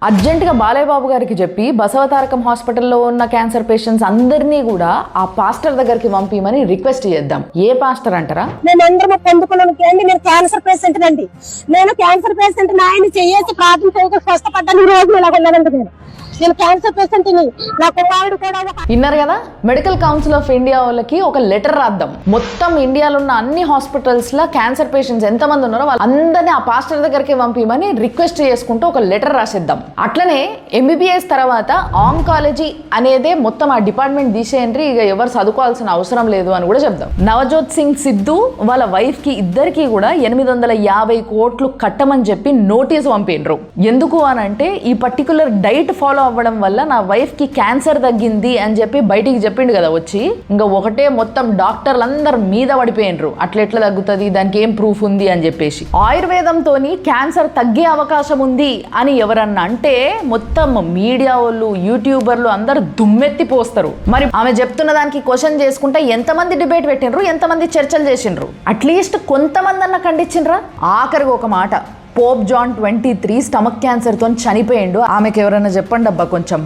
అర్జెంటుగా బాలయ్య బాబు గారికి చెప్పి బసవతారకం హాస్పిటల్లో ఉన్న క్యాన్సర్ పేషెంట్స్ అందరినీ కూడా ఆ పాస్టర్ దగ్గరికి పంపిమని రిక్వెస్ట్ చేద్దాం. ఏ పాస్టర్ అంటారా? మేమందరం పొందుకున్నాను. నేను క్యాన్సర్ పేషెంట్ అండి. నేను క్యాన్సర్ పేషెంట్ ఆయన చేసి ప్రార్థన చేయక కష్టపడ్డాను. ఈ రోజు ఇలా ఉన్నానండి. నేను క్యాన్సర్ పేషెంట్ ని. నా కుమారుడు కూడా విన్నారు కదా, మెడికల్ కౌన్సిల్ ఆఫ్ ఇండియా వాళ్ళకి ఒక లెటర్ రాద్దాం. మొత్తం ఇండియాలో ఉన్న అన్ని హాస్పిటల్స్ లో క్యాన్సర్ పేషెంట్స్ ఎంతమంది ఉన్నారో వాళ్ళందరినీ ఆ పాస్టర్ దగ్గరికి పంపిమని రిక్వెస్ట్ చేసుకుంటూ ఒక లెటర్ రాసిద్దాం. అట్లనే ఎంబీబీఎస్ తర్వాత ఆంకాలజీ అనేదే మొత్తం ఆ డిపార్ట్మెంట్ తీసేయండి, ఇక ఎవరు చదువుకోవాల్సిన అవసరం లేదు అని కూడా చెప్దాం. నవజోత్ సింగ్ సిద్ధు వాళ్ళ వైఫ్ కి ఇద్దరికి కూడా 850 కోట్లు కట్టమని చెప్పి నోటీసు పంపిండ్రు. ఎందుకు అని అంటే ఈ పర్టికులర్ డైట్ ఫాలో అవ్వడం వల్ల నా వైఫ్ కి క్యాన్సర్ తగ్గింది అని చెప్పి బయటికి చెప్పిండు కదా వచ్చి. ఇంకా ఒకటే మొత్తం డాక్టర్లు అందరు మీద పడిపోయినరు, అట్లా ఎట్లా తగ్గుతుంది, దానికి ఏం ప్రూఫ్ ఉంది అని చెప్పేసి. ఆయుర్వేదంతో క్యాన్సర్ తగ్గే అవకాశం ఉంది అని ఎవరన్నా అంటే మొత్తం మీడియా వాళ్ళు, యూట్యూబర్లు అందరు దుమ్మెత్తి పోస్తారు. మరి ఆమె చెప్తున్న దానికి క్వశ్చన్ చేసుకుంటే ఎంతమంది డిబేట్ పెట్టినరు, ఎంతమంది చర్చలు చేసిండ్రు? అట్లీస్ట్ కొంతమంది అన్న ఖండించిండ్రా? ఆఖరికి ఒక మాట, పోప్ జాన్ 23 స్టమక్ క్యాన్సర్తో చనిపోయిండు. ఆమెకు ఎవరైనా చెప్పండి అబ్బా కొంచెం.